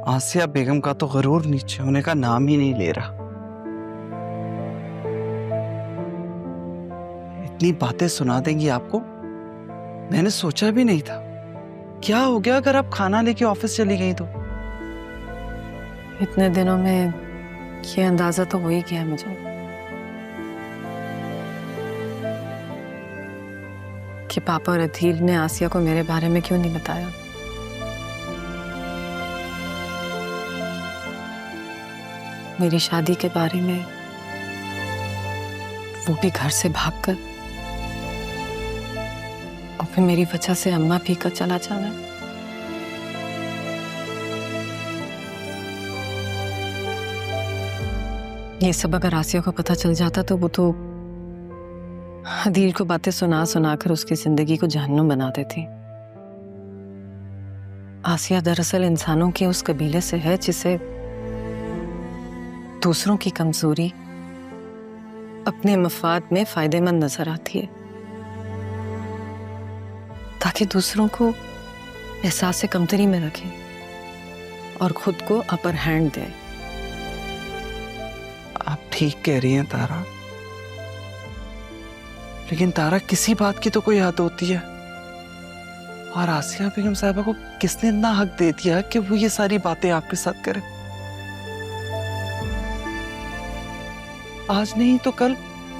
आसिया बेगम का तो गरूर नीचे होने का नाम ही नहीं ले रहा। इतनी बातें सुना देंगी आपको, मैंने सोचा भी नहीं था। क्या हो गया अगर आप खाना लेके ऑफिस चली गई तो? इतने दिनों में ये अंदाजा तो हो ही गया मुझे कि पापा और अधील ने आसिया को मेरे बारे में क्यों नहीं बताया। मेरी शादी के बारे में, वो भी घर से भागकर, और फिर मेरी वजह से अम्मा भी का चला जाना। ये सब अगर आसिया को पता चल जाता तो वो तो अदील को बातें सुना सुना कर उसकी जिंदगी को जहन्नुम बना देती। आसिया दरअसल इंसानों के उस कबीले से है जिसे दूसरों की कमजोरी अपने मफाद में फायदेमंद नजर आती है, ताकि दूसरों को एहसास कमतरी में रखे और खुद को अपर हैंड दे। आप ठीक कह रही हैं तारा, लेकिन तारा किसी बात की तो कोई हद होती है। और आसिया बेगम साहिबा को किसने इतना हक दे दिया कि वो ये सारी बातें आपके साथ करे? आज नहीं तो कल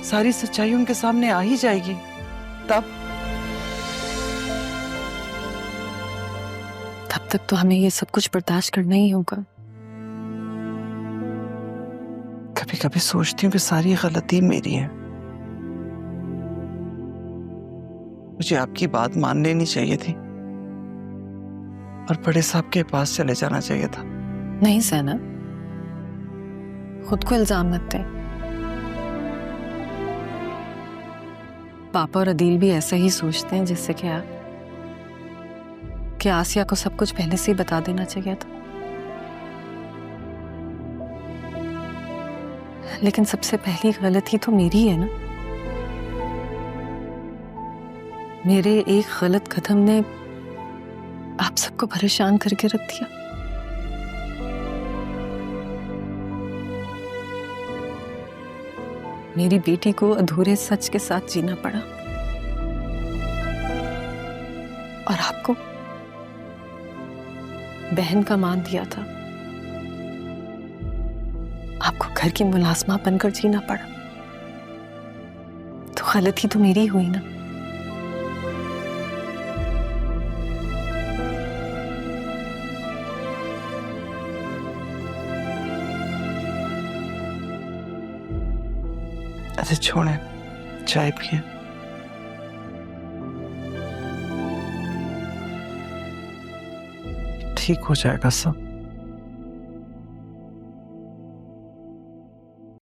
सारी सच्चाई उनके सामने आ ही जाएगी। तब तक तो हमें ये सब कुछ बर्दाश्त करना ही होगा। कभी कभी सोचती हूँ कि सारी गलती मेरी है। मुझे आपकी बात मान लेनी चाहिए थी और बड़े साहब के पास चले जाना चाहिए था। नहीं सहना, खुद को इल्जाम मत दे। पापा और अदील भी ऐसा ही सोचते हैं जैसे कि आसिया को सब कुछ पहले से ही बता देना चाहिए था। लेकिन सबसे पहली गलती तो मेरी है ना। मेरे एक गलत कदम ने आप सबको परेशान करके रख दिया। मेरी बेटी को अधूरे सच के साथ जीना पड़ा और आपको बहन का मान दिया था। आपको घर की मुलाजमा बनकर जीना पड़ा। तो गलती तो मेरी हुई ना। अरे छोड़े, चाय पिए। ठीक हो जाएगा सब।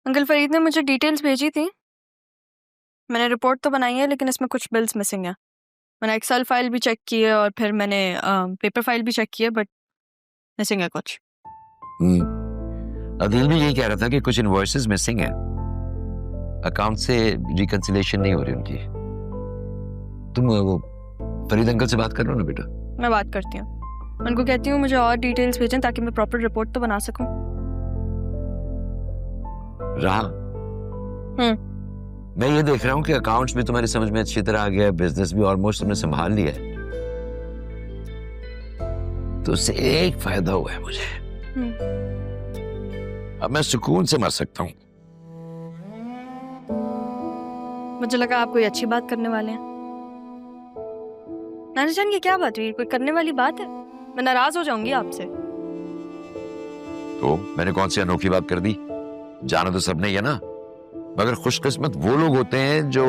अंकल फरीद ने मुझे डिटेल्स भेजी थी। मैंने रिपोर्ट तो बनाई है, लेकिन इसमें कुछ बिल्स मिसिंग है। मैंने एक्सेल फाइल भी चेक की है और फिर मैंने पेपर फाइल भी चेक की है, बट मिसिंग है कुछ। अदील भी यही कह रहा था कि कुछ इनवॉइसेस मिसिंग है। अकाउंट से रिकंसिलिएशन नहीं हो रही उनकी। तुम वो फरीद अंकल से बात कर लो ना बेटा। मैं बात करती हूँ, उनको कहती हूँ मुझे और डिटेल्स भेजें ताकि मैं प्रॉपर रिपोर्ट तो बना सकूं। राह मैं ये देख रहा हूँ कि अकाउंट्स भी तुम्हारी समझ में अच्छी तरह आ गया है, बिजनेस भी ऑलमोस्ट तुमने संभाल लिया है, तो उससे एक फायदा हुआ है मुझे। अब मैं सुकून से मर सकता हूँ। मुझे लगा आप कोई अच्छी बात करने वाले हैं। नानी जान, ये क्या बात हुई? कोई करने वाली बात है? मैं नाराज हो जाऊंगी आपसे। तो मैंने कौन सी अनोखी बात कर दी? जाना तो सबने ही है ना, मगर खुशकिस्मत वो लोग होते हैं जो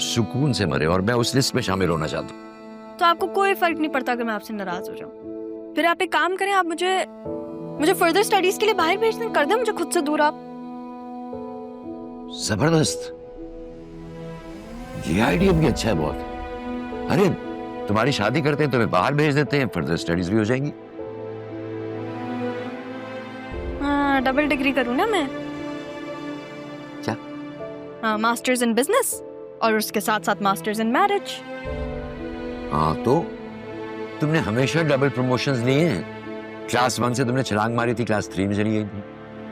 सुकून से मरे, और मैं उस लिस्ट में शामिल होना चाहता हूँ। तो आपको कोई फर्क नहीं पड़ता कि मैं आपसे नाराज हो जाऊं? फिर आप एक काम करें, आप मुझे फर्दर स्टडीज के लिए बाहर भेज दें, कर दें मुझे खुद से दूर। आप जबरदस्त, ये आइडिया भी अच्छा है बहुत। अरे तुम्हारी शादी करते हैं, तुम्हें बाहर भेज देते हैं, फर्दर स्टडीज भी हो जाएंगी। हाँ, डबल डिग्री करूँ ना मैं। क्या? हाँ, मास्टर्स इन बिजनेस और उसके साथ साथ मास्टर्स इन मैरिज। हाँ, तो तुमने हमेशा डबल प्रमोशंस लिए हैं, क्लास 1 से तुमने छलांग मारी थी, क्लास 3 में चली गई थी।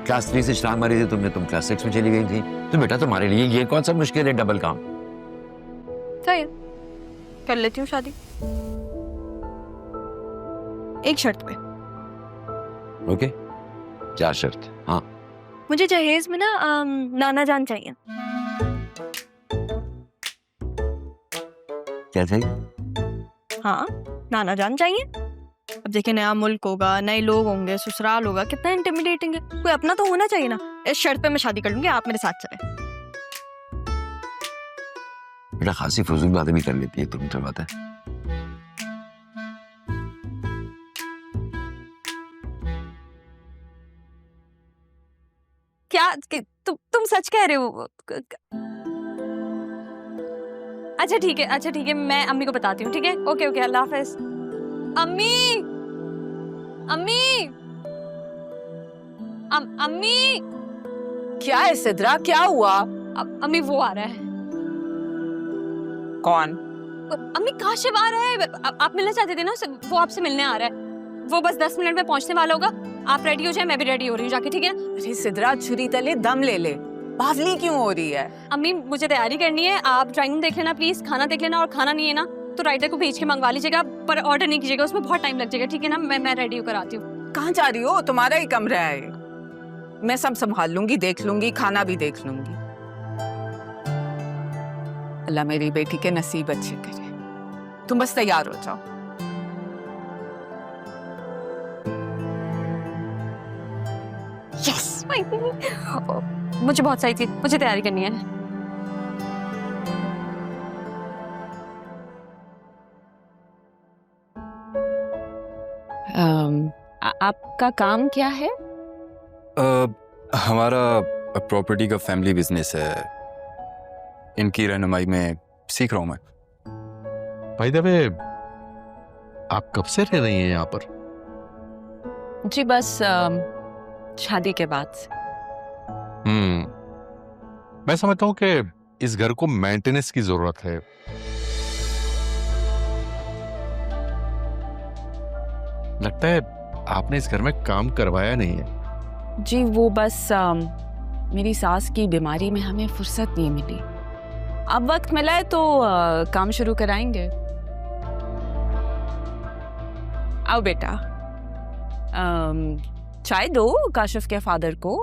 क्लास 3 से छलांग मारी थी तुम क्लास 6 में चली गई थी। तो बेटा तुम्हारे लिए ये कौन सा मुश्किल है डबल काम? सही है, कर लेती हूँ शादी, एक शर्त पे। ओके, क्या शर्त? हाँ, मुझे जहेज में ना नाना जान चाहिए। क्या चाहिए? हाँ, नाना जान चाहिए। अब देखिए, नया मुल्क होगा, नए लोग होंगे, ससुराल होगा, कितना इंटिमिडेटिंग है। कोई अपना तो होना चाहिए ना। इस शर्त पे मैं शादी कर लूंगी, आप मेरे साथ चले। बेटा खासी फजूल बातें भी कर लेती है तुम, तो बात है। क्या तुम सच कह रहे हो? अच्छा ठीक है, मैं अम्मी को बताती हूँ। ठीक है, ओके ओके, अल्लाह हाफिज। अम्मी, अम्मी, अम्मी। क्या है सिद्रा, क्या हुआ? अम्मी वो आ रहा है। कौन? अम्मी काशिफ आ रहा है। आप मिलना चाहते थे ना उससे, वो आपसे मिलने आ रहा है। वो बस 10 मिनट में पहुंचने वाला होगा। आप रेडी हो जाए, मैं भी रेडी हो रही हूँ जाके, ठीक है ना? अरे सिद्रा, छुरी तले दम ले ले, बावली क्यों हो रही है? अम्मी मुझे तैयारी करनी है, आप ड्राइंग रूम देख लेना प्लीज, खाना देख लेना, और खाना नहीं है ना तो राइटर को भेज के मंगवा लीजिएगा, पर ऑर्डर नहीं कीजिएगा, उसमें बहुत टाइम लग जाएगा, ठीक है ना? मैं रेडी होकर आती हूँ। कहाँ जा रही हो? तुम्हारा ही कमरा है, मैं सब संभाल लूंगी, देख लूंगी, खाना भी देख लूंगी। अल्लाह मेरी बेटी के नसीब अच्छे करे। तुम बस तैयार हो जाओ। यस, मुझे बहुत सही थी, मुझे तैयारी करनी है। आपका काम क्या है? हमारा प्रॉपर्टी का फैमिली बिजनेस है, इनकी रहनुमाई में सीख रहा हूँ मैं। भाई दबे, आप कब से रह रही हैं यहाँ पर? जी बस शादी के बाद से। मैं समझता हूँ कि इस घर को मेंटेनेंस की जरूरत है। लगता है आपने इस घर में काम करवाया नहीं है। जी वो बस मेरी सास की बीमारी में हमें फुर्सत नहीं मिली। अब वक्त मिला है तो काम शुरू कराएंगे। आओ बेटा, चाय दो काशिफ के फादर को।